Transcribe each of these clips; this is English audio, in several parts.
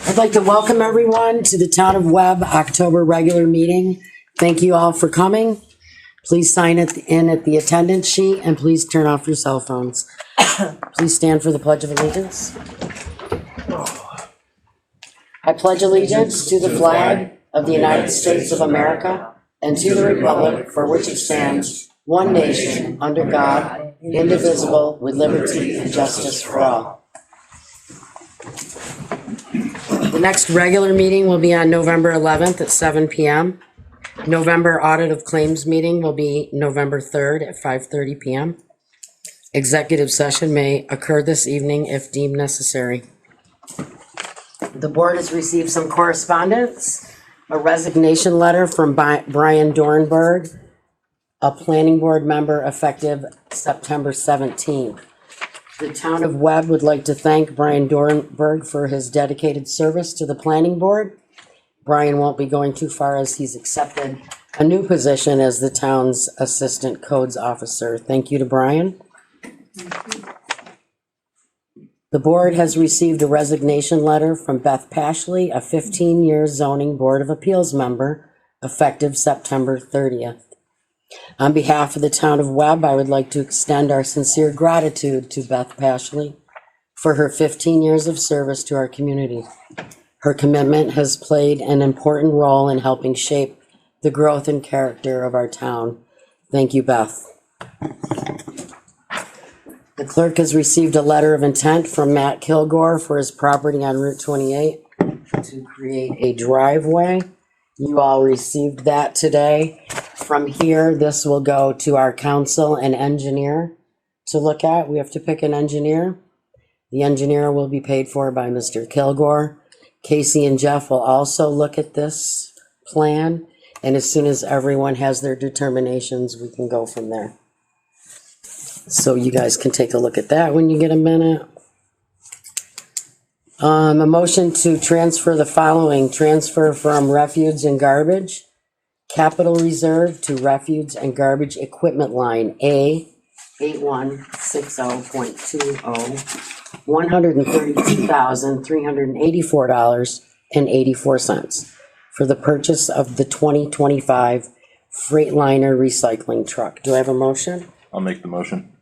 I'd like to welcome everyone to the Town of Webb October regular meeting. Thank you all for coming. Please sign in at the attendance sheet and please turn off your cell phones. Please stand for the Pledge of Allegiance. I pledge allegiance to the flag of the United States of America and to the republic for which it stands, one nation, under God, indivisible, with liberty and justice for all. The next regular meeting will be on November 11th at 7 p.m. November audit of claims meeting will be November 3rd at 5:30 p.m. Executive session may occur this evening if deemed necessary. The board has received some correspondence, a resignation letter from Brian Dornberg, a planning board member effective September 17th. The town of Webb would like to thank Brian Dornberg for his dedicated service to the planning board. Brian won't be going too far as he's accepted a new position as the town's assistant codes officer. Thank you to Brian. The board has received a resignation letter from Beth Pashley, a 15-year zoning board of appeals member, effective September 30th. On behalf of the town of Webb, I would like to extend our sincere gratitude to Beth Pashley for her 15 years of service to our community. Her commitment has played an important role in helping shape the growth and character of our town. Thank you, Beth. The clerk has received a letter of intent from Matt Kilgore for his property on Route 28 to create a driveway. You all received that today. From here, this will go to our council and engineer to look at. We have to pick an engineer. The engineer will be paid for by Mr. Kilgore. Casey and Jeff will also look at this plan, and as soon as everyone has their determinations, we can go from there. So you guys can take a look at that when you get a minute. A motion to transfer the following: transfer from refuse and garbage capital reserve to refuse and garbage equipment line A 8160.20 $132,384.84 for the purchase of the 2025 Freightliner Recycling truck. Do I have a motion? I'll make the motion.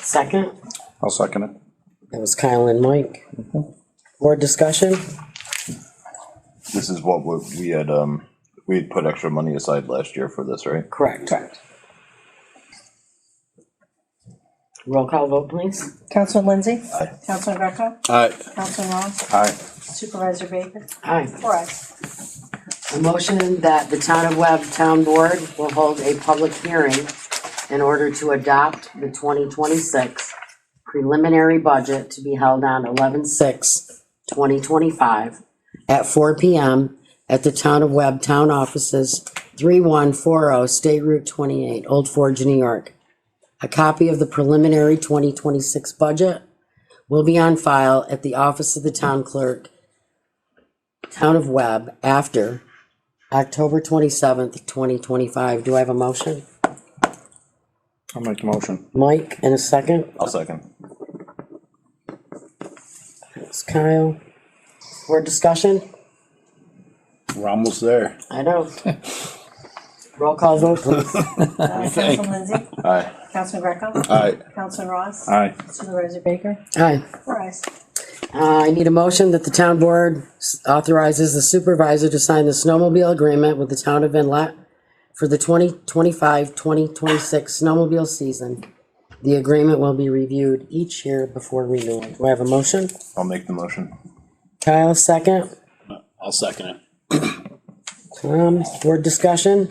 Second? I'll second it. That was Kyle and Mike. Board discussion? This is what we had put extra money aside last year for this, right? Correct. Roll call vote, please. Councilor Lindsay? Aye. Councilor Greco? Aye. Councilor Ross? Aye. Supervisor Baker? Aye. 4 ayes. A motion that the Town of Webb Town Board will hold a public hearing in order to adopt the 2026 preliminary budget to be held on 11/6/2025 at 4 p.m. at the Town of Webb Town Offices, 3140 State Route 28, Old Forge, New York. A copy of the preliminary 2026 budget will be on file at the office of the town clerk, Town of Webb, after October 27th, 2025. Do I have a motion? I'll make the motion. Mike, and a second? I'll second. It's Kyle. Board discussion? We're almost there. I know. Roll call vote, please. Councilor Lindsay? Aye. Councilor Greco? Aye. Councilor Ross? Aye. Supervisor Baker? Aye. 4 ayes. I need a motion that the town board authorizes the supervisor to sign the snowmobile agreement with the town of Inlet for the 2025-2026 snowmobile season. The agreement will be reviewed each year before renewal. Do I have a motion? I'll make the motion. Kyle, second. I'll second it. Board discussion?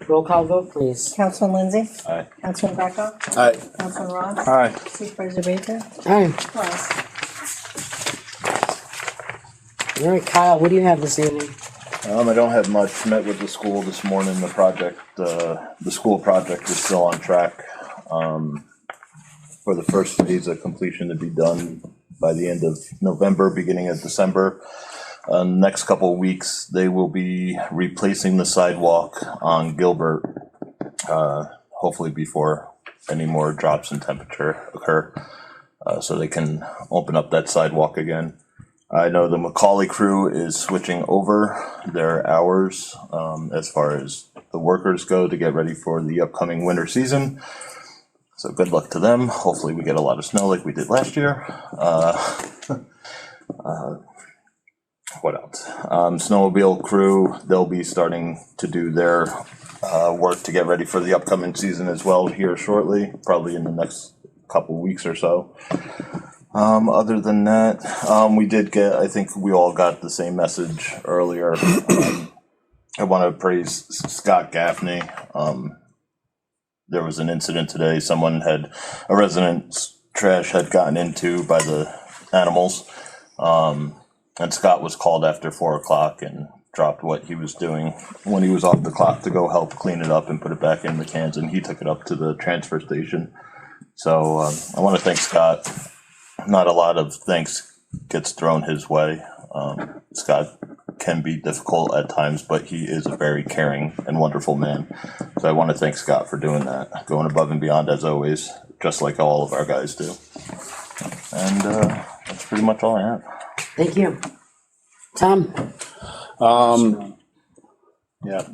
Roll call vote, please. Councilor Lindsay? Aye. Councilor Greco? Aye. Councilor Ross? Aye. Supervisor Baker? Aye. 4 ayes. All right, Kyle, what do you have this evening? I don't have much. Met with the school this morning. The school project is still on track. For the first phase of completion to be done by the end of November, beginning of December. Next couple of weeks, they will be replacing the sidewalk on Gilbert, hopefully before any more drops in temperature occur. so they can open up that sidewalk again. I know the Macaulay crew is switching over their hours as far as the workers go to get ready for the upcoming winter season. So good luck to them. Hopefully we get a lot of snow like we did last year. What else? Snowmobile crew, they'll be starting to do their work to get ready for the upcoming season as well here shortly, probably in the next couple weeks or so. Other than that, we did get, I think we all got the same message earlier. I want to praise Scott Gaffney. There was an incident today. A resident's trash had gotten into by the animals. And Scott was called after 4 o'clock and dropped what he was doing when he was off the clock to go help clean it up and put it back in the cans. And he took it up to the transfer station. So I want to thank Scott. Not a lot of thanks gets thrown his way. Scott can be difficult at times, but he is a very caring and wonderful man. So I want to thank Scott for doing that, going above and beyond as always, just like all of our guys do. And that's pretty much all I have. Thank you. Tom? Yeah.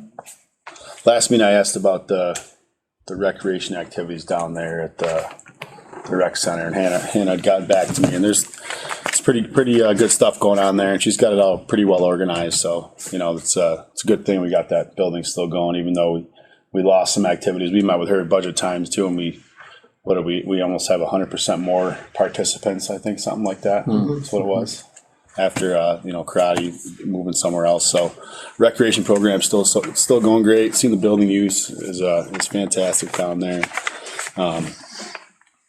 Last meeting I asked about the recreation activities down there at the rec center, and Hannah had gotten back to me, and it's pretty good stuff going on there, and she's got it all pretty well organized. So it's a good thing we got that building still going, even though we lost some activities. We met with her at budget times too, and we almost have 100% more participants. I think something like that. That's what it was. After karate moving somewhere else, so recreation program still going great. Seeing the building use is fantastic down there.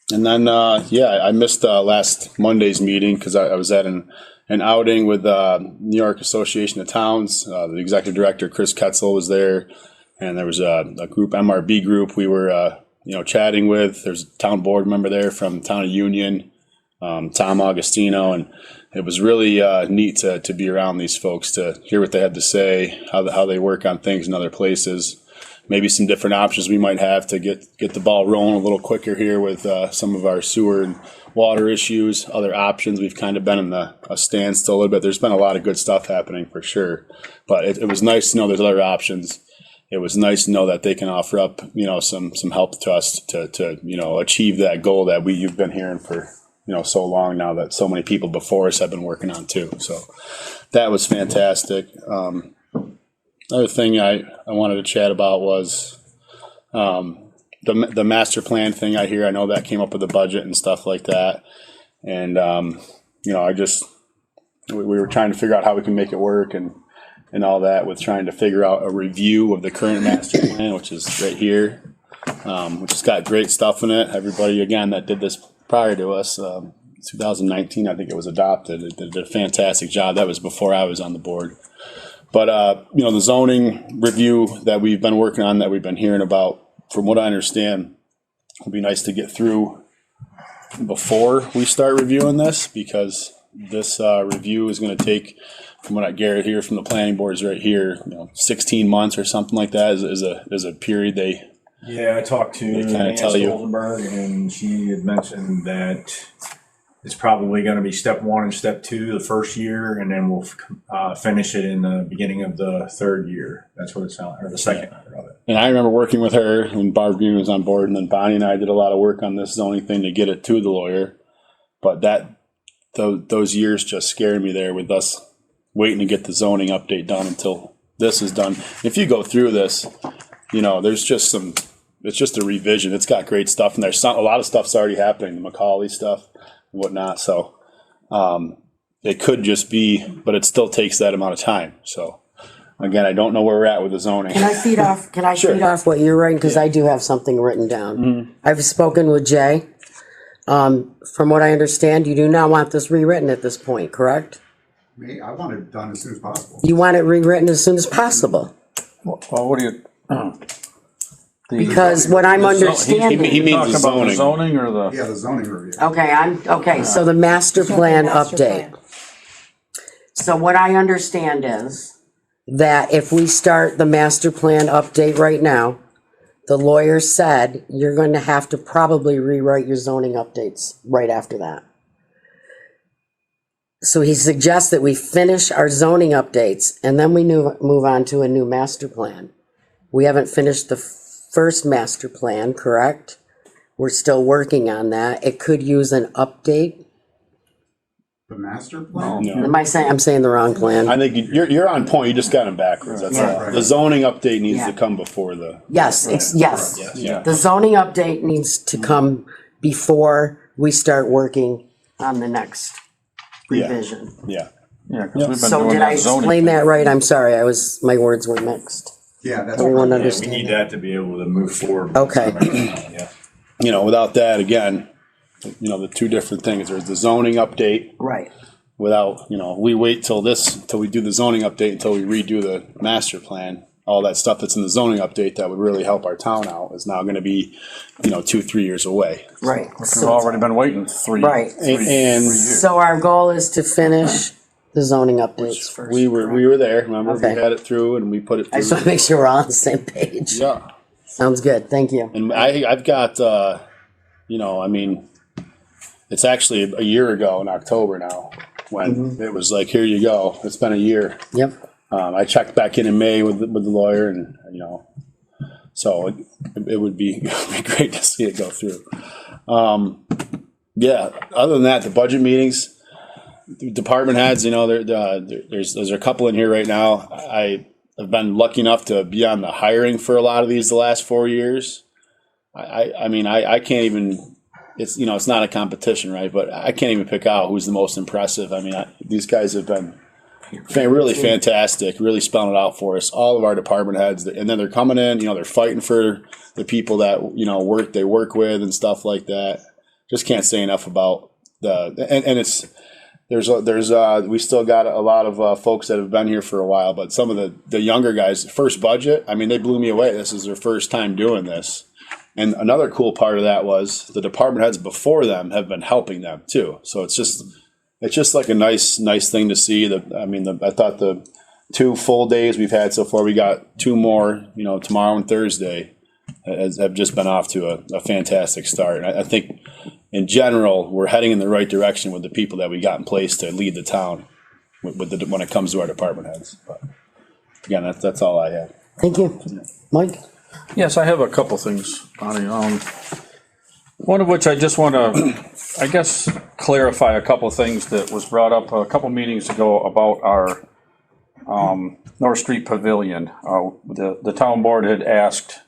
And then I missed last Monday's meeting because I was at an outing with New York Association of Towns. The executive director Chris Ketzel was there, and there was a group, MRB group, we were chatting with. There's a town board member there from the town of Union, Tom Augustino, and it was really neat to be around these folks, to hear what they had to say, how they work on things in other places, maybe some different options we might have to get the ball rolling a little quicker here with some of our sewer and water issues, other options. We've kind of been in a standstill a little bit. There's been a lot of good stuff happening for sure, but it was nice to know there's other options. It was nice to know that they can offer up, some help to us to achieve that goal that you've been hearing for so long now, that so many people before us have been working on too. So that was fantastic. Another thing I wanted to chat about was the master plan thing. I know that came up with the budget and stuff like that. And, we were trying to figure out how we can make it work and all that, with trying to figure out a review of the current master plan, which is right here, which has got great stuff in it. Everybody, again, that did this prior to us, 2019, I think it was adopted. It did a fantastic job. That was before I was on the board. But, the zoning review that we've been working on, that we've been hearing about, from what I understand, would be nice to get through before we start reviewing this, because this review is going to take, from what I Garrett here from the planning board is right here, 16 months or something like that is a period they. Yeah, I talked to Nancy Oldenburg, and she had mentioned that it's probably going to be step 1 and step 2 the first year, and then we'll finish it in the beginning of the third year. That's what it sounded, or the second year of it. And I remember working with her, and Barb Green was on board, and then Bonnie and I did a lot of work on this zoning thing to get it to the lawyer. But those years just scared me there, with us waiting to get the zoning update done until this is done. If you go through this, there's just it's just a revision. It's got great stuff in there. A lot of stuff's already happening, the Macaulay stuff and whatnot. So it could just be, but it still takes that amount of time. So again, I don't know where we're at with the zoning. Can I feed off? Sure. Feed off what you're writing? Because I do have something written down. Mm-hmm. I've spoken with Jay. From what I understand, you do not want this rewritten at this point, correct? Me, I want it done as soon as possible. You want it rewritten as soon as possible. Well, what do you? Because what I'm understanding. He means Talking the about the zoning. zoning or the? Yeah, the zoning review. Okay, so the master plan Master update. plan. So what I understand is that if we start the master plan update right now, the lawyer said you're going to have to probably rewrite your zoning updates right after that. So he suggests that we finish our zoning updates and then we move on to a new master plan. We haven't finished the first master plan, correct? We're still working on that. It could use an update. The master plan? No. I'm saying the wrong plan? I think you're on point. You just got them backwards. That's all. Right. The zoning update needs Yeah. to come before the. Yes, yes. Yeah. The zoning update needs to come before we start working on the next revision. Yeah. Yeah, because we've been So doing did I that zoning. explain that right? I'm sorry, my words were mixed. Yeah, that's. Everyone Yeah, we understand need that? that to be able to move forward. Okay. Yeah. You know, without that, again, the two different things. There's the zoning update. Right. Without, we wait till we do the zoning update until we redo the master plan. All that stuff that's in the zoning update that would really help our town out is now gonna be, 2-3 years away. Right. We've already been waiting three. Right. And So our goal is to finish the zoning updates first. we were there, remember? Okay. We had it through and we put it I just through. want to make sure we're all on the same page. Yeah. Sounds good. Thank you. And I've got, it's actually a year ago in October now, when it was like, here you go. It's been a year. Yep. I checked back in May with the lawyer, and so it would be great to see it go through. Yeah. Other than that, the budget meetings, the department heads, there's a couple in here right now. I have been lucky enough to be on the hiring for a lot of these the last 4 years. I can't even. It's it's not a competition, right? But I can't even pick out who's the most impressive. These guys have been really fantastic, really spelling it out for us. All of our department heads, and then they're coming in. They're fighting for the people that they work with and stuff like that. Just can't say enough about and it's we still got a lot of folks that have been here for a while, but some of the younger guys, first budget, they blew me away. This is their first time doing this. And another cool part of that was the department heads before them have been helping them too. So it's just like a nice thing to see. I thought the 2 full days we've had so far, we got 2 more, tomorrow and Thursday, have just been off to a fantastic start. And I think in general, we're heading in the right direction with the people that we got in place to lead the town when it comes to our department heads. But again, that's all I have. Thank you. Mike? Yes, I have a couple things, Bonnie. One of which I just want to, clarify a couple of things that was brought up a couple meetings ago about our North Street Pavilion. The town board had asked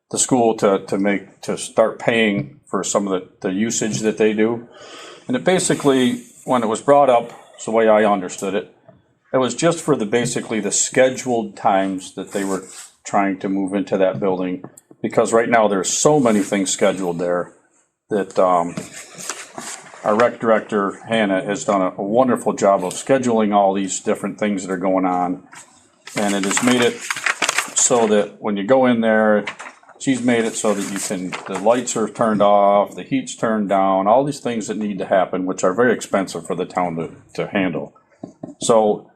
the school to start paying for some of the usage that they do. And it basically, when it was brought up, it's the way I understood it, it was just for basically the scheduled times that they were trying to move into that building, because right now there's so many things scheduled there that our rec director, Hannah, has done a wonderful job of scheduling all these different things that are going on. And it has made it so that when you go in there, she's made it so that the lights are turned off, the heat's turned down, all these things that need to happen, which are very expensive for the town to handle. So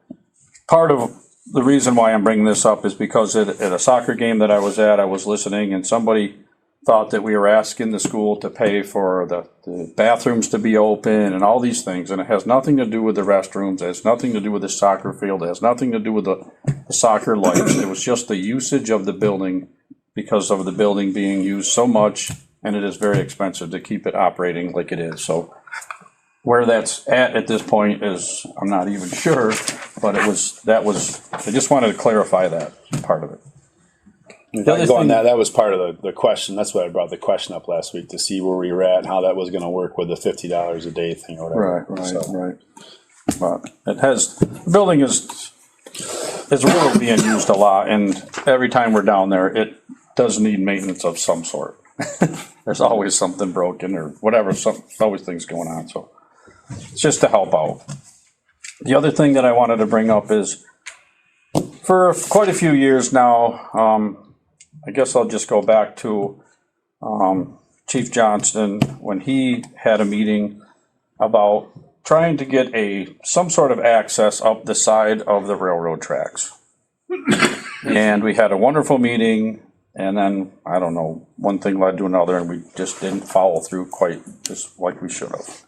part of the reason why I'm bringing this up is because at a soccer game that I was at, I was listening, and somebody thought that we were asking the school to pay for the bathrooms to be open and all these things, and it has nothing to do with the restrooms, it has nothing to do with the soccer field, it has nothing to do with the soccer lights. It was just the usage of the building because of the building being used so much, and it is very expensive to keep it operating like it is. So where that's at this point is, I'm not even sure, but I just wanted to clarify that part of it. That was part of the question. That's why I brought the question up last week, to see where we were at and how that was going to work with the $50 a day thing or whatever. Right. But the building is really being used a lot, and every time we're down there, it does need maintenance of some sort. There's always something broken or whatever, always things going on, so it's just to help out. The other thing that I wanted to bring up is, for quite a few years now, I guess I'll just go back to Chief Johnston, when he had a meeting about trying to get some sort of access up the side of the railroad tracks. And we had a wonderful meeting. And then, I don't know, one thing led to another and we just didn't follow through quite just like we should have.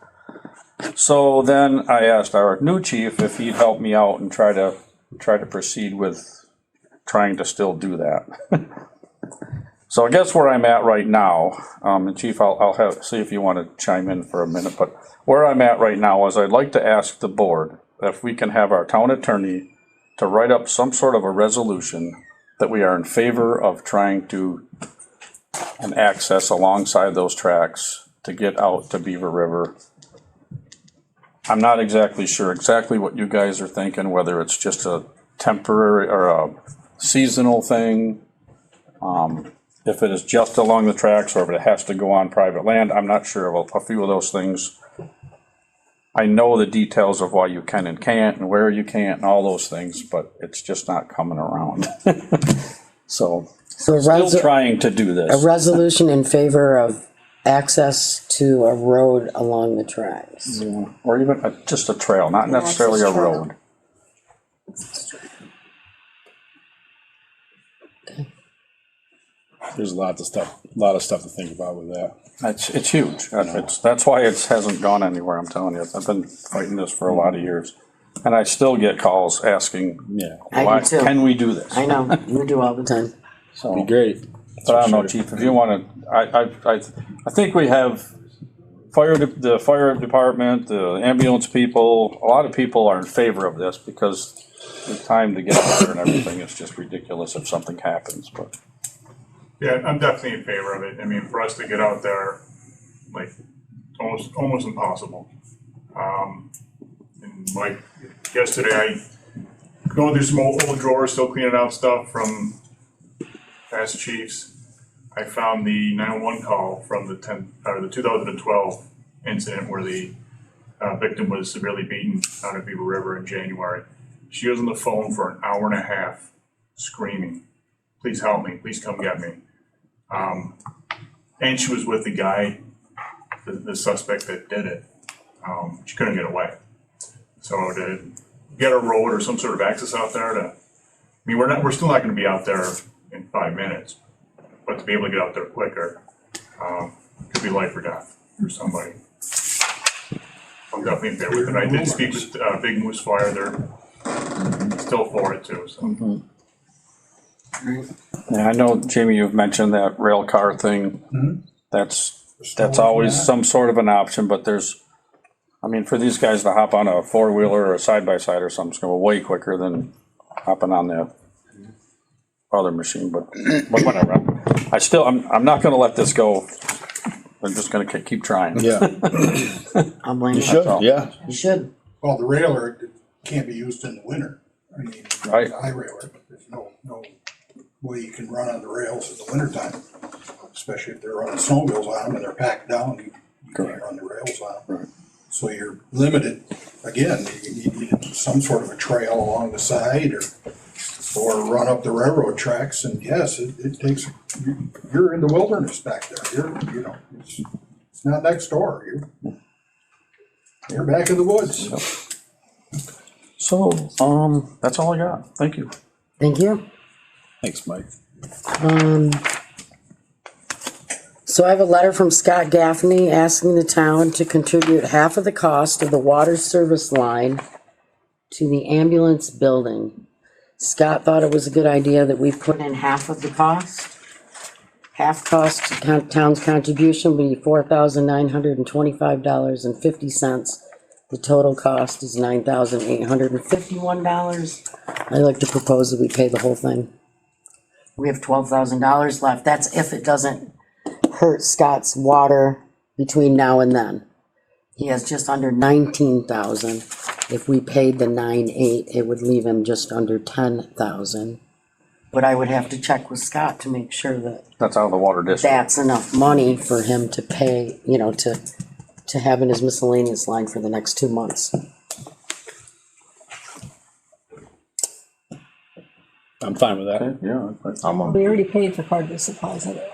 So then I asked our new chief if he'd help me out and try to proceed with trying to still do that. So I guess where I'm at right now, and Chief, I'll see if you want to chime in for a minute, but where I'm at right now is I'd like to ask the board if we can have our town attorney to write up some sort of a resolution that we are in favor of trying to an access alongside those tracks to get out to Beaver River. I'm not exactly sure exactly what you guys are thinking, whether it's just a temporary or a seasonal thing. If it is just along the tracks or if it has to go on private land, I'm not sure of a few of those things. I know the details of why you can and can't and where you can't and all those things, but it's just not coming around. So still trying to do a this. resolution in favor of access to a road along the tracks. Or even just a trail, not necessarily a road. There's a lot of stuff to think about with that. It's huge. That's why it hasn't gone anywhere, I'm telling you. I've been fighting this for a lot of years. And I still get calls asking, I why do too. can we do this? I know, you do all the time. So, Be great. but I don't know, Chief, if you want to, I think we have the fire department, the ambulance people, a lot of people are in favor of this because the time to get out there and everything is just ridiculous if something happens, but. Yeah, I'm definitely in favor of it. I mean, for us to get out there, like, almost impossible. And like yesterday, I going through some old drawers, still cleaning out stuff from past chiefs. I found the 911 call from the 2012 incident where the victim was severely beaten down at Beaver River in January. She was on the phone for an hour and a half, screaming, "Please help me! Please come get me!" And she was with the guy, the suspect that did it. She couldn't get away. So to get a road or some sort of access out there we're still not gonna be out there in 5 minutes, but to be able to get out there quicker, could be life or death for somebody. I'm definitely in favor with it. I did speak with Big Moose Fire, they're still for it too, so. Yeah, I know, Jamie, you've mentioned that rail car thing. That's always some sort of an option, but for these guys to hop on a four-wheeler or a side-by-side or something, it's gonna go way quicker than hopping on the other machine, but whatever. I'm not gonna let this go. I'm just gonna keep trying. Yeah, I'll blame you you. should, yeah. You should. Well, the railer can't be used in the winter. I mean, Right. high railer, there's no way you can run on the rails in the wintertime, especially if they're running snowmobiles on them and they're packed down, you can't run the rails on them. Right. So you're limited, again, you need some sort of a trail along the side or run up the railroad tracks, and yes, it takes, you're in the wilderness back there, it's not next door, you're back in the woods. So, that's all I got. Thank you. Thank you. Thanks, Mike. So I have a letter from Scott Gaffney asking the town to contribute half of the cost of the water service line to the ambulance building. Scott thought it was a good idea that we put in half of the cost. Half cost, town's contribution would be $4,925.50. The total cost is $9,851. I'd like to propose that we pay the whole thing. We have $12,000 left. That's if it doesn't hurt Scott's water between now and then. He has just under 19,000. If we paid the 9,800, it would leave him just under 10,000. But I would have to check with Scott to make sure that That's out of the water district. that's enough money for him to pay, to have in his miscellaneous line for the next 2 months. I'm fine with that. Okay, yeah. We already paid for cargo supplies of it.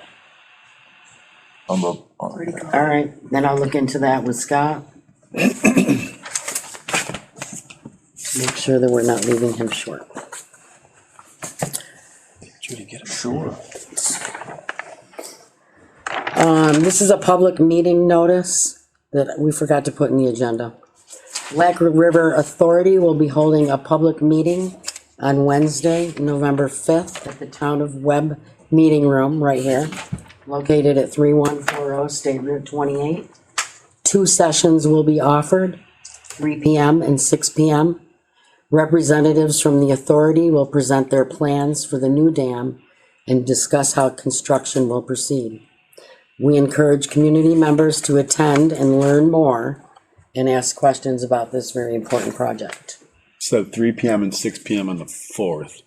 All right, then I'll look into that with Scott. Make sure that we're not leaving him short. Judy, get him. Sure. This is a public meeting notice that we forgot to put in the agenda. Black River Authority will be holding a public meeting on Wednesday, November 5th at the Town of Webb Meeting Room right here, located at 3140 State Route 28. 2 sessions will be offered, 3 p.m. and 6 p.m. Representatives from the authority will present their plans for the new dam and discuss how construction will proceed. We encourage community members to attend and learn more and ask questions about this very important project. So 3 p.m. and 6 p.m. on the 4th.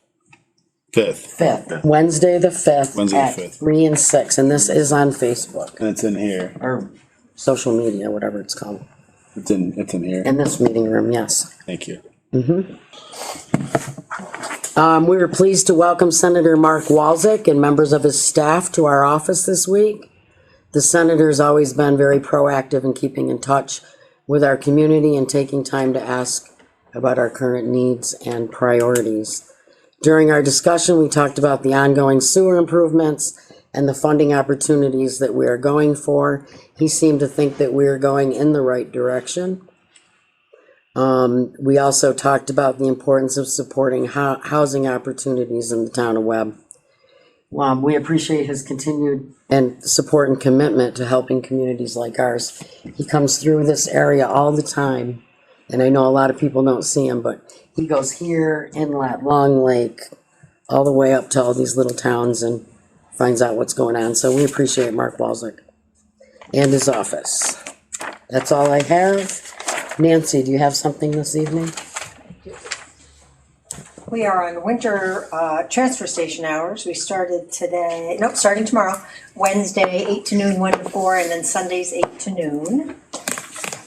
5th. Wednesday the 5th Wednesday the at 5th. 3 and 6, and this is on Facebook And it's in here. or social media, whatever it's called. It's in here. In this meeting room, yes. Thank you. We were pleased to welcome Senator Mark Walczyk and members of his staff to our office this week. The senator's always been very proactive in keeping in touch with our community and taking time to ask about our current needs and priorities. During our discussion, we talked about the ongoing sewer improvements and the funding opportunities that we are going for. He seemed to think that we are going in the right direction. We also talked about the importance of supporting housing opportunities in the town of Webb. We appreciate his continued support and commitment to helping communities like ours. He comes through this area all the time, and I know a lot of people don't see him, but he goes here, Inlet, Long Lake, all the way up to all these little towns and finds out what's going on. So we appreciate Mark Walczyk and his office. That's all I have. Nancy, do you have something this evening? We are on winter transfer station hours. We started starting tomorrow, Wednesday, 8 to noon, 1 to 4, and then Sundays, 8 to noon.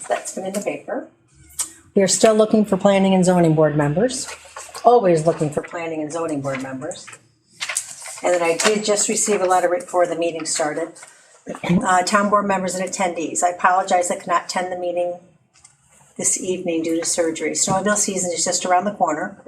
That's been in the paper. We are still looking for planning and zoning board members. Always looking for planning and zoning board members. And then I did just receive a letter right before the meeting started. Town board members and attendees. I apologize I could not attend the meeting this evening due to surgery. Snowmobile season is just around the corner,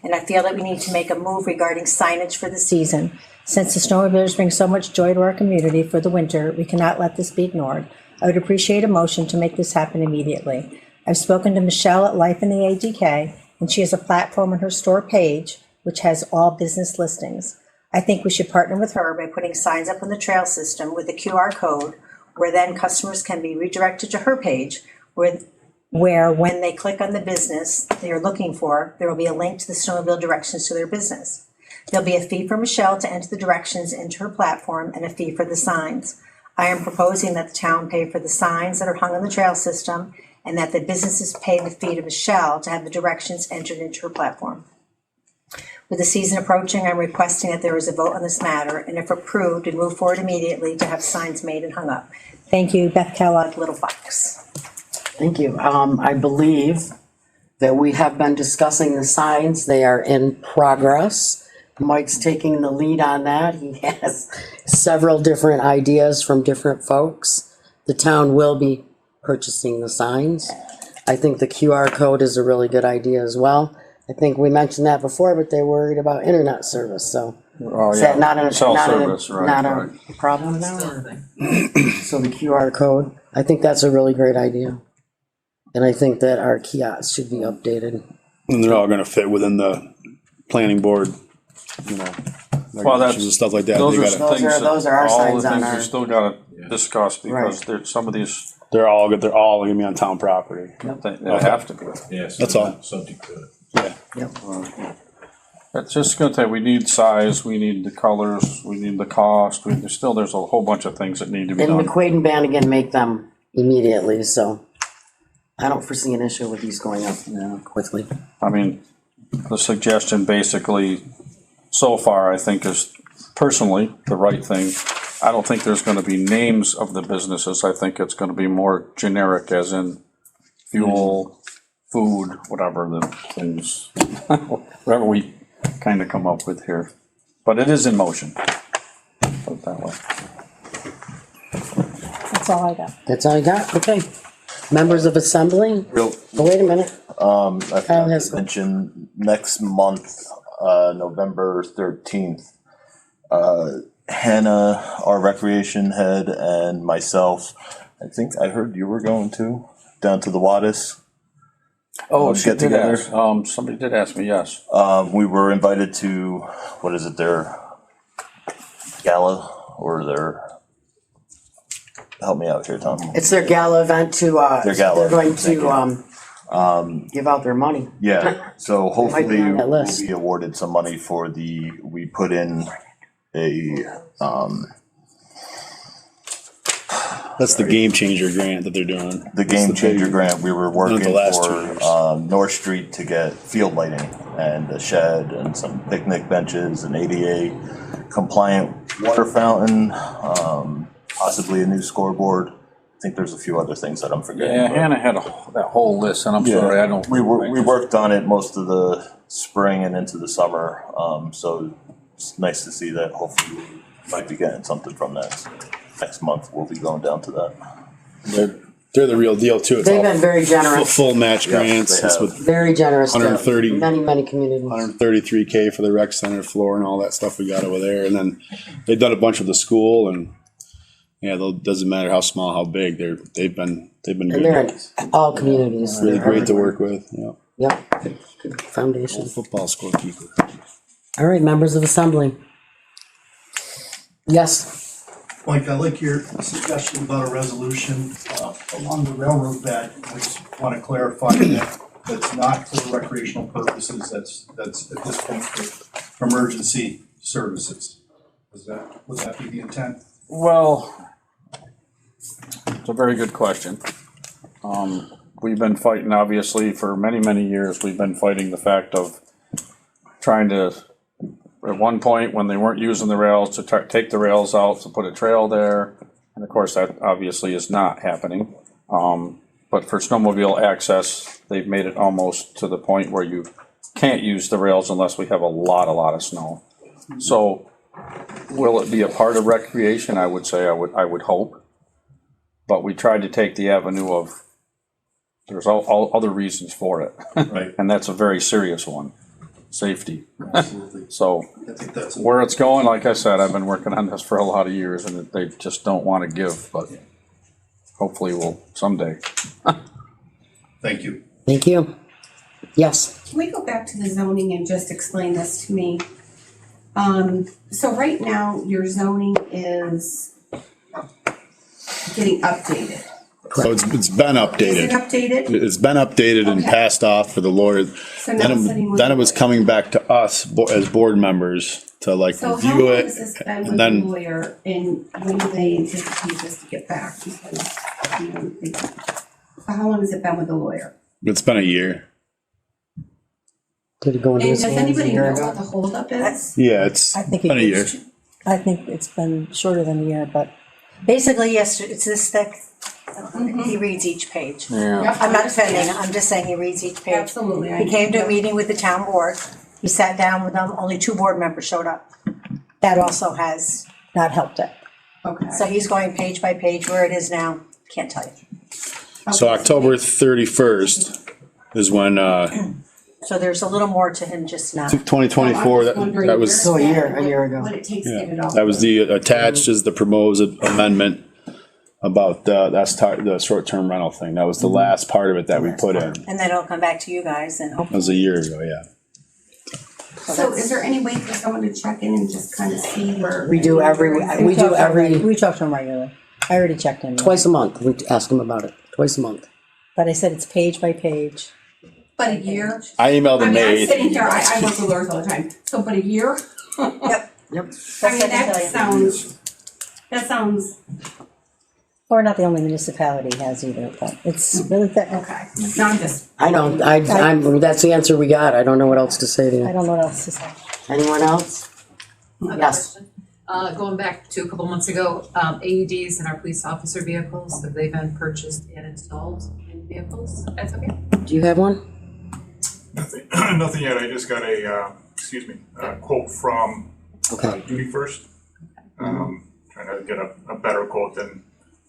and I feel that we need to make a move regarding signage for the season. Since the snowmobilers bring so much joy to our community for the winter, we cannot let this be ignored. I would appreciate a motion to make this happen immediately. I've spoken to Michelle at Life in the ADK, and she has a platform on her store page which has all business listings. I think we should partner with her by putting signs up on the trail system with the QR code, where then customers can be redirected to her page, where when they click on the business they are looking for, there will be a link to the snowmobile directions to their business. There'll be a fee for Michelle to enter the directions into her platform and a fee for the signs. I am proposing that the town pay for the signs that are hung on the trail system and that the businesses pay the fee to Michelle to have the directions entered into her platform. With the season approaching, I'm requesting that there is a vote on this matter, and if approved, and move forward immediately to have signs made and hung up. Thank you, Beth Kellogg, Little Fox. Thank you. I believe that we have been discussing the signs. They are in progress. Mike's taking the lead on that. He has several different ideas from different folks. The town will be purchasing the signs. I think the QR code is a really good idea as well. I think we mentioned that before, but they're worried about internet service, so. Is that not a problem now? So the QR code, I think that's a really great idea. And I think that our kiosks should be updated. And they're all gonna fit within the planning board, Well, that's, and stuff like that. those They are gotta- things, those are our all the signs on things our- we still gotta discuss, because Right. there's some of these, They're all gonna be on town property. they have to be. Yes. That's all. Subject to it. Yeah. It's just gonna take, we need size, we need the colors, we need the cost, there's a whole bunch of things that need to be And done. McQuaid and Bannigan make them immediately, so I don't foresee an issue with these going up quickly. I mean, the suggestion basically, so far, I think is personally the right thing. I don't think there's gonna be names of the businesses. I think it's gonna be more generic, as in fuel, food, whatever the things, whatever we kinda come up with here. But it is in motion. Put it that way. That's all I got. That's all you got? Okay. Members of Assembly? Real, Oh, wait a minute. I forgot has- to mention, next month, November 13th, Hannah, our recreation head, and myself, I think I heard you were going to, down to the Wattis. Oh, she Get did together. ask, somebody did ask me, yes. We were invited to, what is it, their gala, or their, help me out here, Tom. It's their gala event to, Their gala they're going event, thank to, give out their money. Yeah, so hopefully on that we'll list. be awarded some money for we put in a, That's the game changer grant that they're doing. the Game Changer grant. We were working the last 2 for, years. North Street to get field lighting and a shed and some picnic benches, an ADA compliant water fountain, possibly a new scoreboard. I think there's a few other things that I'm forgetting. Yeah, but- Hannah had that whole list, and I'm sorry, I don't. We worked on it most of the spring and into the summer, so it's nice to see that. Hopefully we might be getting something from that. Next month, we'll be going down to that. They're the real deal too. It's They've all been very generous, full match grants. they It's have. with very generous to 130 many communities. 133K for the rec center floor and all that stuff we got over there. And then they've done a bunch of the school, and yeah, doesn't matter how small, how big, they've been And they're good. in all communities. Really They're great to everywhere. work with. Yeah. Yep, good foundation. Football scorekeeper. All right, members of assembly. Yes, Mike, I like your suggestion about a resolution along the railroad bed. I just want to clarify that that's not for recreational purposes, that's at this point for emergency services. Would that be the intent? Well, it's a very good question. We've been fighting, obviously, for many years, we've been fighting the fact of trying to, at one point, when they weren't using the rails, to take the rails out, to put a trail there. And of course, that obviously is not happening. But for snowmobile access, they've made it almost to the point where you can't use the rails unless we have a lot of snow. So will it be a part of recreation? I would say, I would hope. But we tried to take the avenue of, there's all other reasons for it. Right. And that's a very serious one, safety. Absolutely. So I think that's. where it's going, like I said, I've been working on this for a lot of years, and they just don't want to give, but hopefully we'll someday. Thank you. thank you. Yes, Can we go back to the zoning and just explain this to me? So right now, your zoning is getting updated. So it's been Is it updated. updated? It's been updated and Okay. passed off for the lawyer. So now it's sitting with Then it the was lawyer. coming back to us as board members to like So how review long it. has this been and with the then- lawyer, and when do they anticipate this to get back? Because, you know, how long has it been with the lawyer? It's been a year. did it go into And his does hands a anybody year know ago? what the holdup is? Yeah, it's I think been a year. I think it's been shorter than a year, but Basically, yes, it's this thick. He reads each page. Yeah. I'm not defending, I'm just saying he reads each page. Absolutely. He came to a meeting with the town board, he sat down with them, only 2 board members showed up. That also has, not helped it. Okay. so he's going page by page, where it is now, can't tell you. So October 31st is when, So there's a little more to him just now. 2024, that was, So a year ago. What it takes to get it all. that was the attached is the proposed amendment about the short-term rental thing. That was the last part of it that we put in. And then it'll come back to you guys and That hopefully. was a year ago, yeah. So is there any way for someone to check in and just kind of see where? We do every, we do every, We talk to him regularly. I already checked in. twice a month, we ask them about it, twice a month. But I said it's page by page. But a year? I emailed I him mean, I'm May. sitting here, I work with lawyers all the time, so but a year? Yep. Yep. I mean, That's what I that tell you. sounds, Or not the only municipality has either, but it's really thick. okay. No, I'm just, I know, that's the answer we got, I don't know what else to say to I you. don't know what else to say. Anyone else? I have a Yes. question. Going back to a couple months ago, AEDs in our police officer vehicles, have they been purchased and installed in vehicles? That's okay. Do you have one? Nothing, nothing yet. I just got a quote from Okay, Duty First. Trying to get a better quote than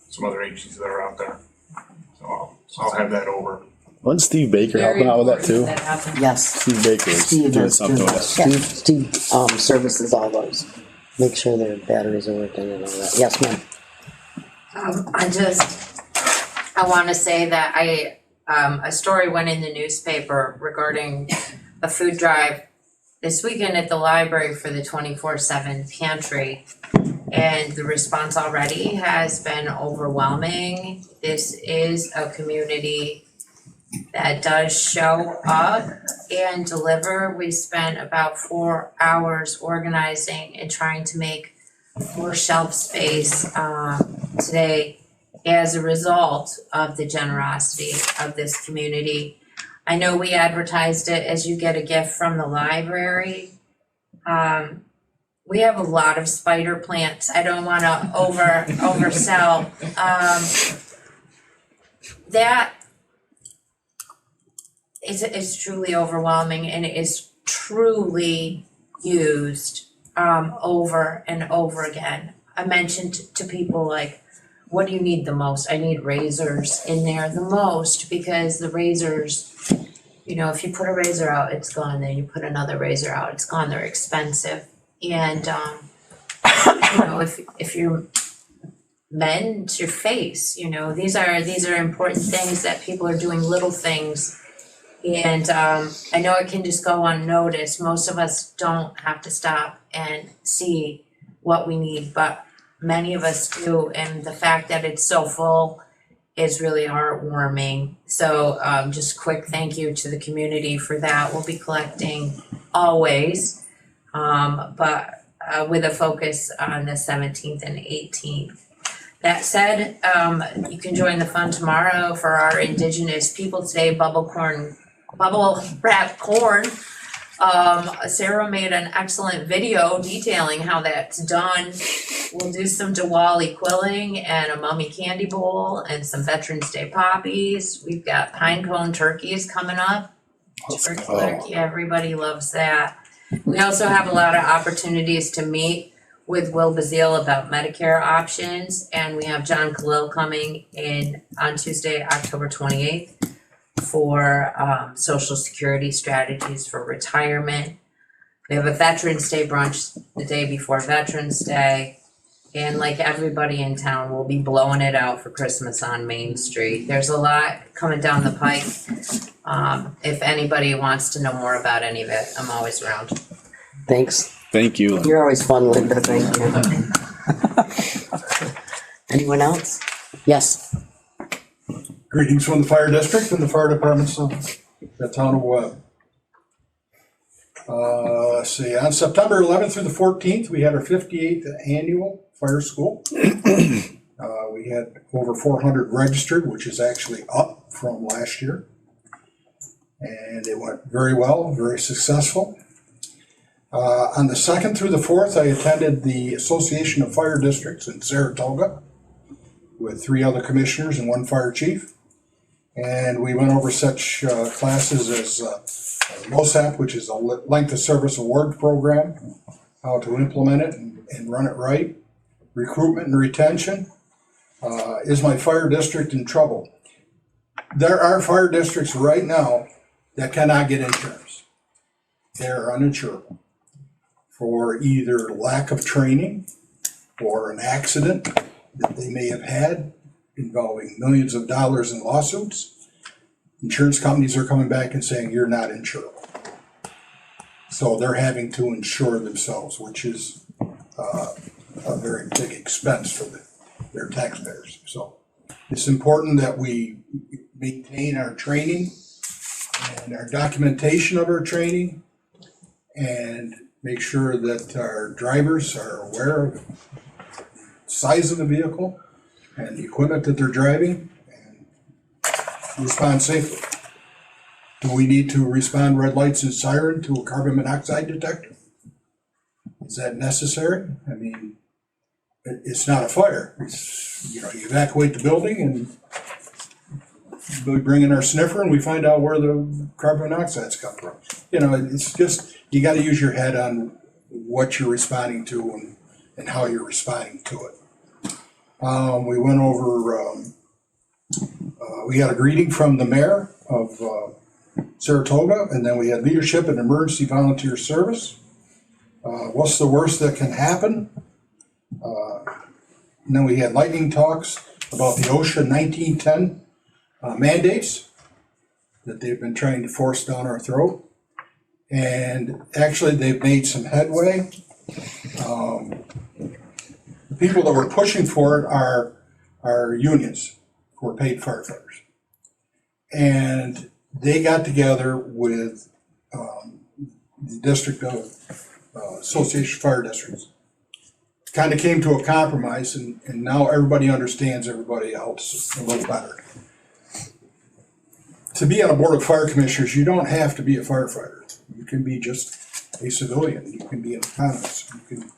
some other agencies that are out there. So I'll have that over. Wasn't Steve Baker helping out with that too? That happens. yes. Steve Baker was Steve doing is something doing with that. that. Steve, services all those. make sure their batteries are working and all that. Yes, ma'am. I want to say that a story went in the newspaper regarding a food drive this weekend at the library for the 24/7 pantry. And the response already has been overwhelming. This is a community that does show up and deliver. We spent about 4 hours organizing and trying to make more shelf space today as a result of the generosity of this community. I know we advertised it as you get a gift from the library. We have a lot of spider plants. I don't want to oversell. That is truly overwhelming, and it is truly used over and over again. I mentioned to people, like, what do you need the most? I need razors in there the most, because the razors, you know, if you put a razor out, it's gone. Then you put another razor out, it's gone. They're expensive. And, you know, if you're mend your face, you know, these are important things that people are doing, little things. And I know it can just go unnoticed. Most of us don't have to stop and see what we need, but many of us do. And the fact that it's so full is really heartwarming. So just quick thank you to the community for that. We'll be collecting always, but with a focus on the 17th and 18th. That said, you can join the fun tomorrow for our Indigenous Peoples Day bubble wrap corn. Sarah made an excellent video detailing how that's done. We'll do some Diwali quilling and a mummy candy bowl and some Veterans Day poppies. We've got pine cone turkeys coming up. Turkey, everybody loves that. We also have a lot of opportunities to meet with Will Bazile about Medicare options, and we have John Khalil coming in on Tuesday, October 28th for Social Security strategies for retirement. We have a Veterans Day brunch the day before Veterans Day, and like everybody in town, we'll be blowing it out for Christmas on Main Street. There's a lot coming down the pike. If anybody wants to know more about any of it, I'm always around. Thanks. Thank you. You're always fun, Linda. Thank you. Anyone else? Yes. Greetings from the fire district and the fire departments of the town of Webb. Let's see, on September 11th through the 14th, we had our 58th annual fire school. We had over 400 registered, which is actually up from last year. And it went very well, very successful. On the 2nd through the 4th, I attended the Association of Fire Districts in Saratoga with 3 other commissioners and 1 fire chief. And we went over such classes as LOSAP, which is a Length of Service Award Program, how to implement it and run it right. Recruitment and retention. Is my fire district in trouble? There are fire districts right now that cannot get insurance. They're uninsurable for either lack of training or an accident that they may have had involving millions of dollars in lawsuits. Insurance companies are coming back and saying you're not insurable. So they're having to insure themselves, which is a very big expense for their taxpayers. So it's important that we maintain our training and our documentation of our training and make sure that our drivers are aware of the size of the vehicle and the equipment that they're driving and respond safely. Do we need to respond red lights and siren to a carbon monoxide detector? Is that necessary? I mean, it's not a fire. It's, you know, you evacuate the building and we bring in our sniffer and we find out where the carbon monoxide's come from. You know, it's just, you gotta use your head on what you're responding to and how you're responding to it. We went over, we got a greeting from the mayor of Saratoga, and then we had leadership and emergency volunteer service. What's the worst that can happen? And then we had lightning talks about the OSHA 1910 mandates that they've been trying to force down our throat. And actually, they've made some headway. The people that were pushing for it are unions who are paid firefighters. And they got together with the District of Association of Fire Districts. Kind of came to a compromise, and now everybody understands everybody else a little better. To be on a board of fire commissioners, you don't have to be a firefighter. You can be just a civilian. You can be an economist. You can,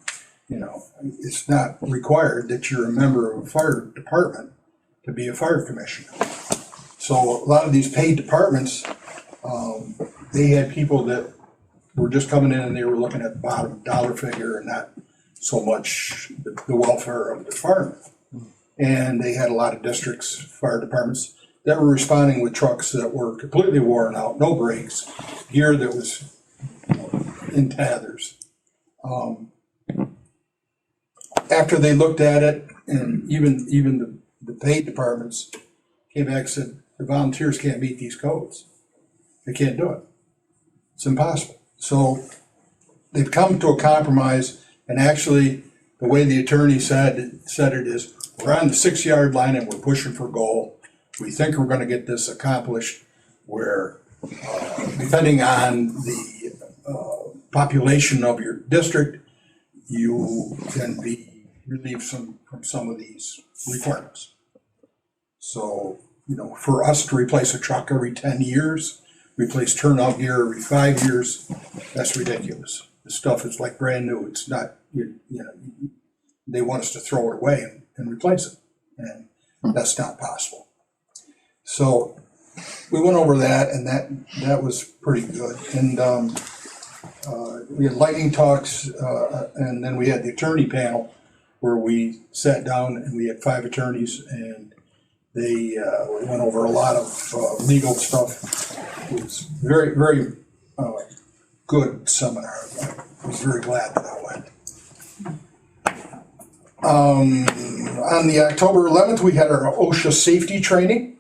it's not required that you're a member of a fire department to be a fire commissioner. So a lot of these paid departments, they had people that were just coming in and they were looking at the bottom dollar figure and not so much the welfare of the firemen. And they had a lot of districts, fire departments, that were responding with trucks that were completely worn out, no brakes, gear that was in tatters. After they looked at it, and even the paid departments came back and said, the volunteers can't meet these codes. They can't do it. It's impossible. So they've come to a compromise, and actually the way the attorney said it is, we're on the 6-yard line and we're pushing for goal. We think we're going to get this accomplished where, depending on the population of your district, you can be relieved from some of these requirements. So, for us to replace a truck every 10 years, replace turnout gear every 5 years, that's ridiculous. The stuff is like brand new. It's not, they want us to throw it away and replace it. And that's not possible. So we went over that, and that was pretty good. And we had lightning talks, and then we had the attorney panel where we sat down and we had 5 attorneys, and they went over a lot of legal stuff. It was very, very good seminar. I was very glad that I went. On the October 11th, we had our OSHA safety training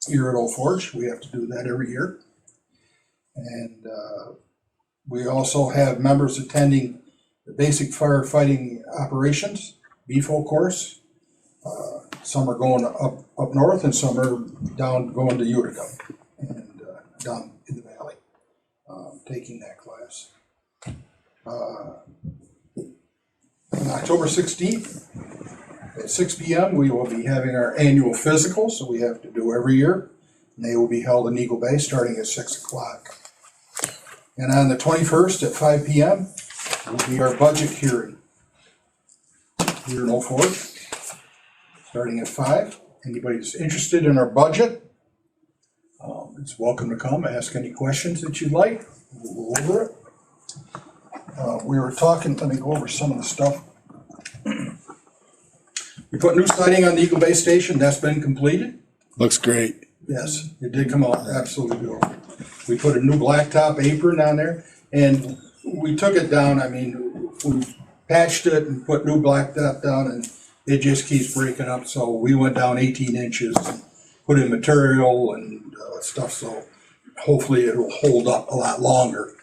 here at Old Forge. We have to do that every year. And we also have members attending the basic firefighting operations, BFO course. Some are going up north and some are going to Utica and down in the valley, taking that class. On October 16th at 6 p.m. we will be having our annual physical, so we have to do every year. And they will be held in Eagle Bay starting at 6 o'clock. And on the 21st at 5 p.m. will be our budget hearing here in Old Forge, starting at 5. Anybody who's interested in our budget, it's welcome to come, ask any questions that you'd like. We'll go over it. We were talking, let me go over some of the stuff. We put new siding on the Eagle Bay Station. That's been completed. Looks great. Yes, it did come out absolutely beautiful. We put a new blacktop apron on there, and we took it down. I mean, we patched it and put new blacktop down, and it just keeps breaking up. So we went down 18 inches and put in material and stuff. So hopefully it'll hold up a lot longer.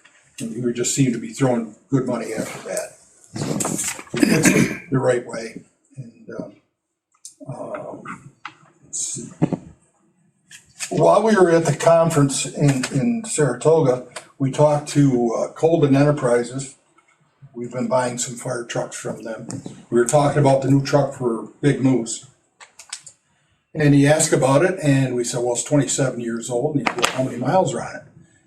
And we just seem to be throwing good money after that. So we fixed it the right way. And let's see. While we were at the conference in Saratoga, we talked to Colden Enterprises. We've been buying some fire trucks from them. We were talking about the new truck for Big Moose. And he asked about it, and we said, well, it's 27 years old. And he said, how many miles are on it?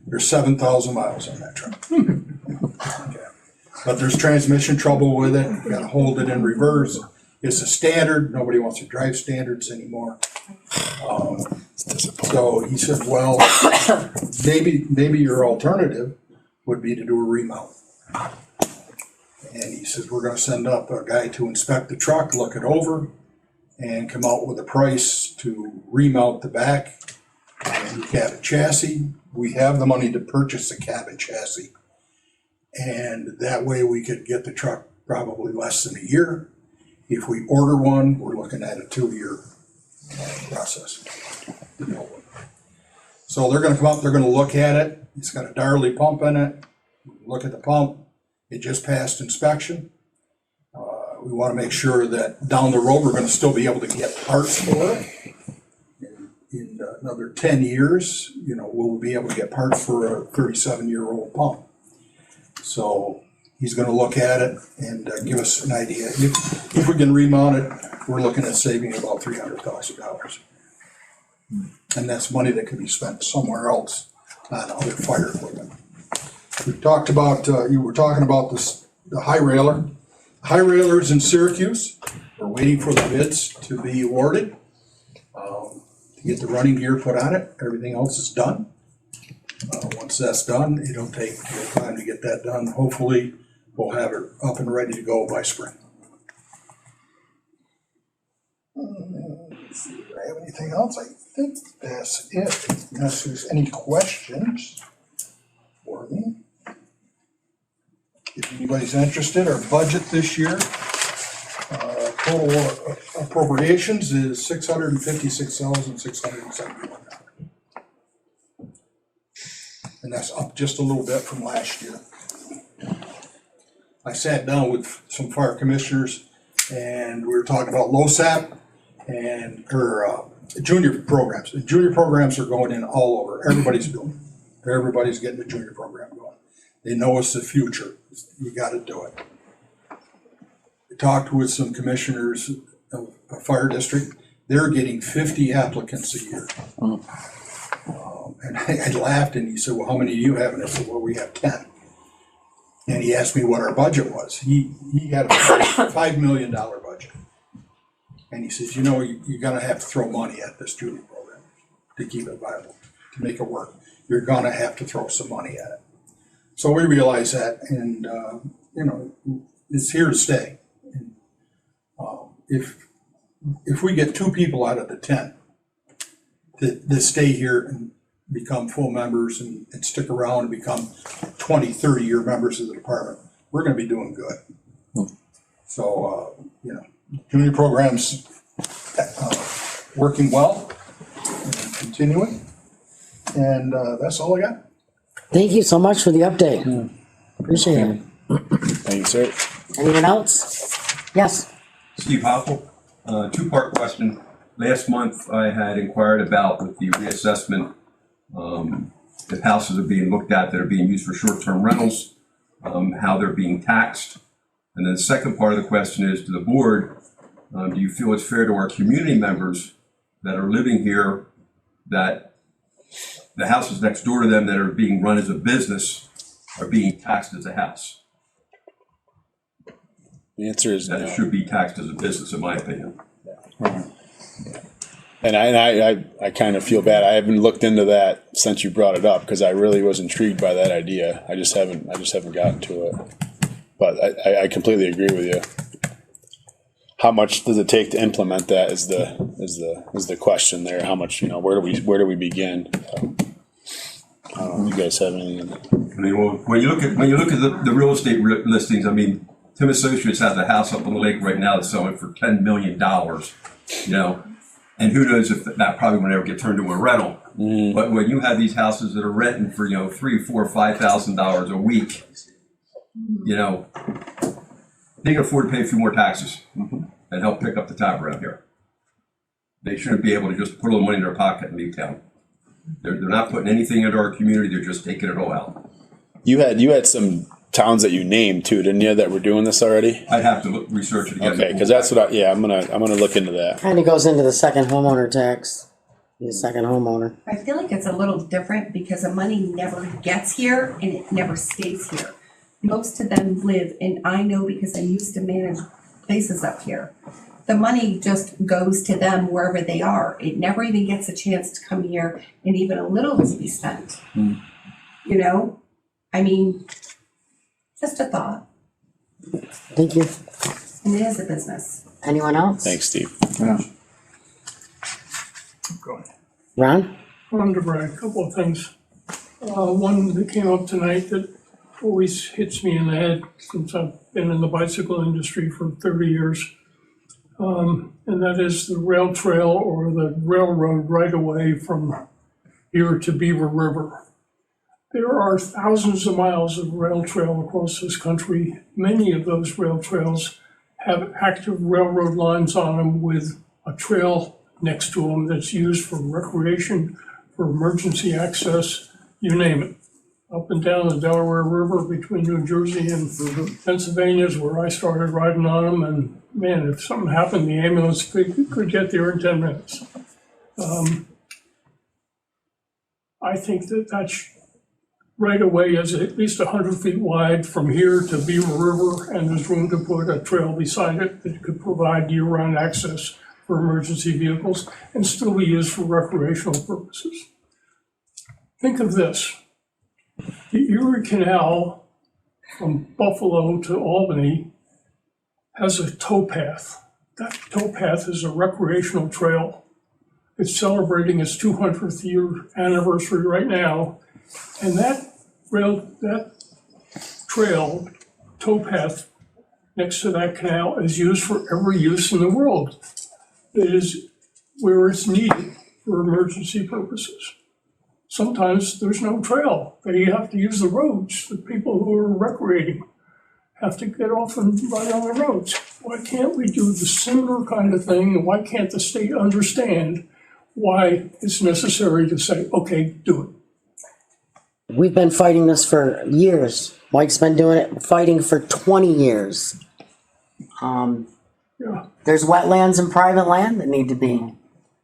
There's 7,000 miles on that truck. Okay. But there's transmission trouble with it. You gotta hold it in reverse. It's a standard. Nobody wants to drive standards anymore. So he said, well, maybe your alternative would be to do a remount. And he says, we're gonna send up a guy to inspect the truck, look it over, and come out with a price to remount the back and the cabin chassis. We have the money to purchase a cabin chassis. And that way we could get the truck probably less than a year. If we order one, we're looking at a 2-year process. So they're gonna come up, they're gonna look at it. It's got a Darley pump in it. Look at the pump. It just passed inspection. We wanna make sure that down the road, we're gonna still be able to get parts for it. In another 10 years, we'll be able to get parts for a 37-year-old pump. So he's gonna look at it and give us an idea. If we can remount it, we're looking at saving about $300,000. And that's money that could be spent somewhere else on other fire equipment. We talked about, you were talking about the high railer. High railers in Syracuse, we're waiting for the bids to be awarded. To get the running gear put on it, everything else is done. Once that's done, it'll take time to get that done. Hopefully, we'll have it up and ready to go by spring. Let's see, do I have anything else? I think that's it, unless there's any questions for me. If anybody's interested, our budget this year, total appropriations is $656,671. And that's up just a little bit from last year. I sat down with some fire commissioners and we were talking about LoSAP and junior programs. The junior programs are going in all over. Everybody's doing it. Everybody's getting the junior program going. They know it's the future. You got to do it. I talked with some commissioners of a fire district. They're getting 50 applicants a year. And I laughed and he said, well, how many do you have? And I said, well, we have 10. And he asked me what our budget was. He had a $5 million budget. And he says, you're gonna have to throw money at this junior program to keep it viable, to make it work. You're gonna have to throw some money at it. So we realized that, and it's here to stay. And, if we get 2 people out of the 10 that stay here and become full members and stick around and become 20, 30-year members of the department, we're gonna be doing good. So, junior programs working well and continuing. And that's all I got. Thank you so much for the update. Appreciate it. Thank you, sir. Anyone else? Yes. Steve Hoffel, 2-part question. Last month, I had inquired about with the reassessment, if houses are being looked at that are being used for short-term rentals, how they're being taxed. And then the second part of the question is to the board, do you feel it's fair to our community members that are living here that the houses next door to them that are being run as a business are being taxed as a house? The answer is that no. It should be taxed as a business, in my opinion. And I kind of feel bad. I haven't looked into that since you brought it up because I really was intrigued by that idea. I just haven't gotten to it. But I completely agree with you. How much does it take to implement that is the question there. How much, where do we begin? You guys have anything? I mean, well, when you look at the real estate listings, I mean, Tim Associates has a house up on the lake right now that's selling for $10 million, and who knows if that probably won't ever get turned into a rental. Mm. But when you have these houses that are renting for, $3,000, $4,000, $5,000 a week, they can afford to pay a few more taxes and help pick up the tab around here. They shouldn't be able to just put a little money in their pocket and leave town. They're not putting anything into our community, they're just taking it all out. You had some towns that you named too, didn't you, that were doing this already? I'd have to research it again. Okay, because that's what I'm gonna look into that. Kind of goes into the second homeowner tax. The second homeowner. I feel like it's a little different because the money never gets here and it never stays here. Most of them live, and I know because I used to manage places up here. The money just goes to them wherever they are. It never even gets a chance to come here and even a little to be spent. Mm. I mean, just a thought. Thank you. And it is a business. Anyone else? Thanks, Steve. Yeah. Go ahead. Ron? I wanted to bring a couple of things. One that came up tonight that always hits me in the head since I've been in the bicycle industry for 30 years. And that is the rail trail or the railroad right away from here to Beaver River. There are thousands of miles of rail trail across this country. Many of those rail trails have active railroad lines on them with a trail next to them that's used for recreation, for emergency access, you name it. Up and down the Delaware River between New Jersey and Pennsylvania is where I started riding on them. And man, if something happened, the ambulance could get there in 10 minutes. I think that's right away is at least 100 feet wide from here to Beaver River, and there's room to put a trail beside it that could provide year-round access for emergency vehicles and still be used for recreational purposes. Think of this. The Erie Canal from Buffalo to Albany has a towpath. That towpath is a recreational trail. It's celebrating its 200th year anniversary right now. And that trail, towpath next to that canal is used for every use in the world. It is where it's needed for emergency purposes. Sometimes there's no trail. They have to use the roads. The people who are recreating have to get off and ride on the roads. Why can't we do the similar kind of thing? And why can't the state understand why it's necessary to say, okay, do it? We've been fighting this for years. Mike's been doing it, fighting for 20 years. There's wetlands and private land that need to be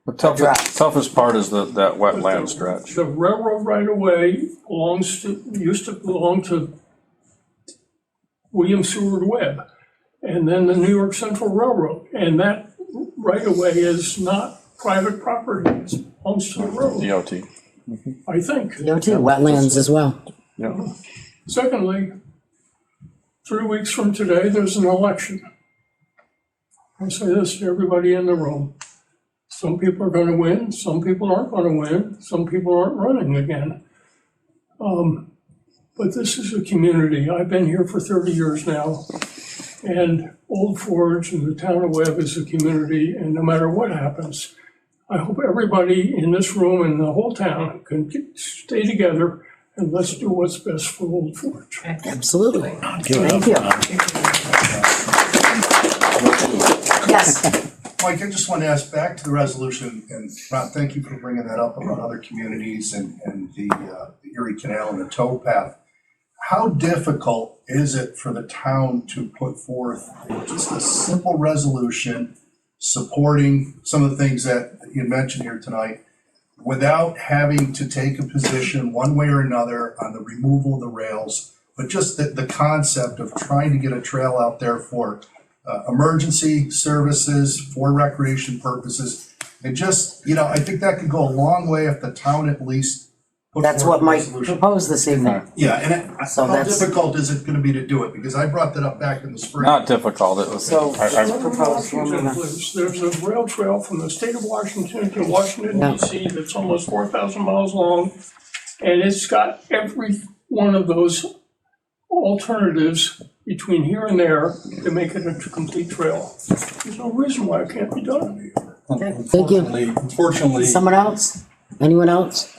addressed. Toughest part is that wetland stretch. The railroad right-of-way used to belong to William Seward Webb, and then the New York Central Railroad. And that right-of-way is not private property, it belongs to the road. DOT. I think. DOT, wetlands as well. Yeah. Secondly, 3 weeks from today, there's an election. I say this to everybody in the room. Some people are going to win, some people aren't going to win, some people aren't running again. But this is a community. I've been here for 30 years now, and Old Forge and the town of Webb is a community, and no matter what happens, I hope everybody in this room and the whole town can stay together and let's do what's best for Old Forge. Absolutely. Thank you. Yes. Mike, I just want to ask back to the resolution, and Ron, thank you for bringing that up about other communities and the Erie Canal and the towpath. How difficult is it for the town to put forth just a simple resolution supporting some of the things that you mentioned here tonight without having to take a position one way or another on the removal of the rails, but just the concept of trying to get a trail out there for emergency services, for recreation purposes? And just, I think that could go a long way if the town at least put That's forth what a Mike resolution. proposed this evening. Yeah, and So how that's- difficult is it gonna be to do it? Because I brought that up back in the spring. Not difficult, it was. So- Washington, please. There's a rail trail from the state of Washington to Washington DC that's almost 4,000 miles long. And it's got every one of those alternatives between here and there to make it a complete trail. There's no reason why it can't be done. Thank you. Unfortunately, Someone else? Anyone else?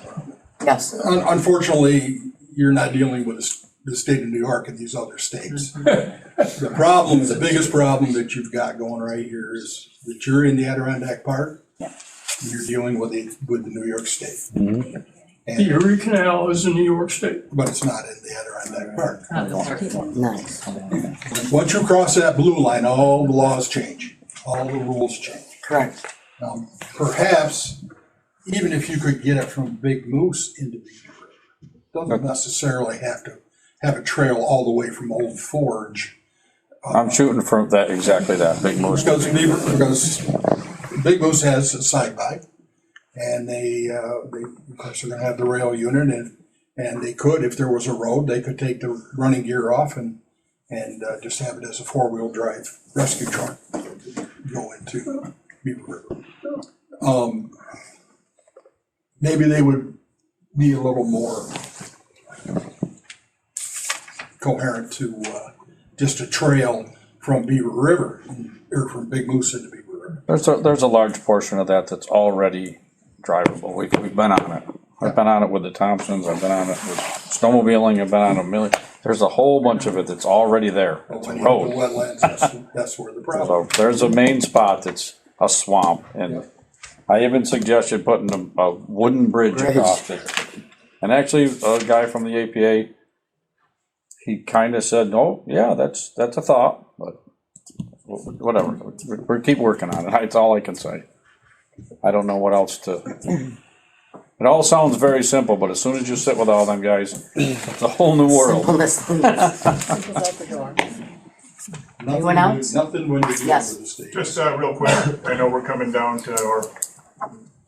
Yes. unfortunately, you're not dealing with the state of New York and these other states. The problem, the biggest problem that you've got going right here is that you're in the Adirondack Park. And you're dealing with the New York State. The Erie Canal is in New York State. But it's not in the Adirondack Park. Nice. Once you cross that blue line, all the laws change, all the rules change. Correct. Perhaps, even if you could get it from Big Moose into Beaver River, doesn't necessarily have to have a trail all the way from Old Forge. I'm shooting for that, exactly that, Big Moose. Because Big Moose has a side by, and they of course are gonna have the rail unit, and they could, if there was a road, they could take the running gear off and just have it as a four-wheel drive rescue truck to go into Beaver River. Maybe they would be a little more coherent to, just a trail from Beaver River, or from Big Moose into Beaver River. There's a large portion of that that's already drivable. We've been on it. I've been on it with the Thompsons, I've been on it with snowmobiling, I've been on a million. There's a whole bunch of it that's already there. But It's a when you hit the road. wetlands, that's where the problem. So there's a main spot that's a swamp, and I even suggested putting a wooden bridge across it. And actually, a guy from the APA, he kinda said, oh, yeah, that's a thought, but whatever, we keep working on it, that's all I can say. I don't know what else to, it all sounds very simple, but as soon as you sit with all them guys, it's a whole new world. Simpleness. Simple's out the door. Anyone else? Nothing when you get Yes. over the state. Just real quick, I know we're coming down to our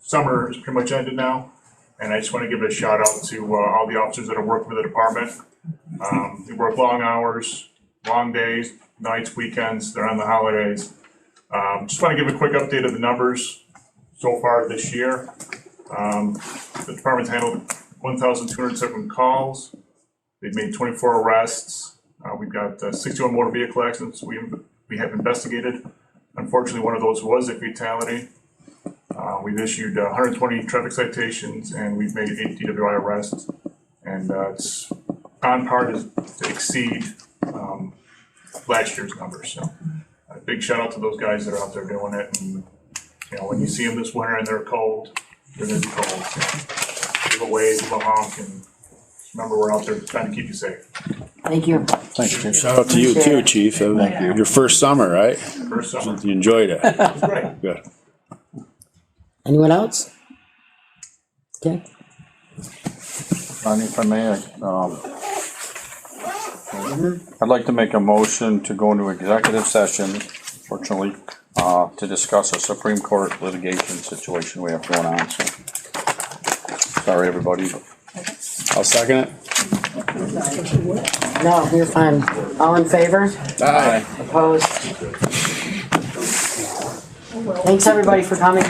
summer is pretty much ended now, and I just want to give a shout out to all the officers that are working with the department. They work long hours, long days, nights, weekends, they're on the holidays. Just want to give a quick update of the numbers so far this year. The department's handled 1,207 calls. They've made 24 arrests. We've got 61 motor vehicle accidents we have investigated. Unfortunately, one of those was a fatality. We've issued 120 traffic citations, and we've made 8 DWI arrests. And it's on par to exceed last year's numbers. So a big shout out to those guys that are out there doing it. And you know, when you see them this winter and they're cold, they're gonna be cold. So give a wave, give a honk, and just remember we're out there trying to keep you safe. Thank you. Thanks, Chief. Shout out to you too, Chief. Thank you. Your first summer, right? First summer. You enjoyed it. It was great. Good. Anyone else? Okay. If I may, I'd like to make a motion to go into executive session, fortunately, to discuss a Supreme Court litigation situation we have going on, so. Sorry, everybody. I'll second it. No, you're fine. All in favor? Aye. Opposed? Thanks, everybody, for coming.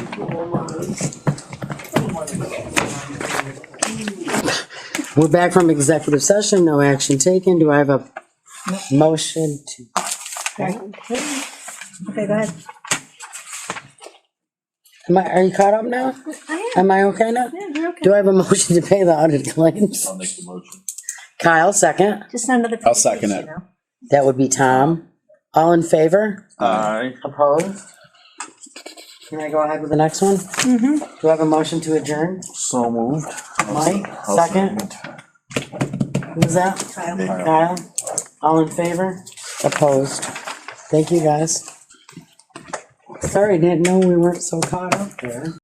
We're back from executive session, no action taken. Do I have a motion to? Okay, go ahead. Are you caught up now? I Am I okay now? Yeah, you're okay. Do I have a motion to pay the audited claims? I'll make the motion. Kyle, second. Just another. I'll second it. That would be Tom. All in favor? Aye. Opposed? Can I go ahead with the next one? Mm-hmm. Do I have a motion to adjourn? So moved. Mike, second. Who's that? Kyle. All in favor? Opposed? Thank you, guys. Sorry, didn't know we weren't so caught up there.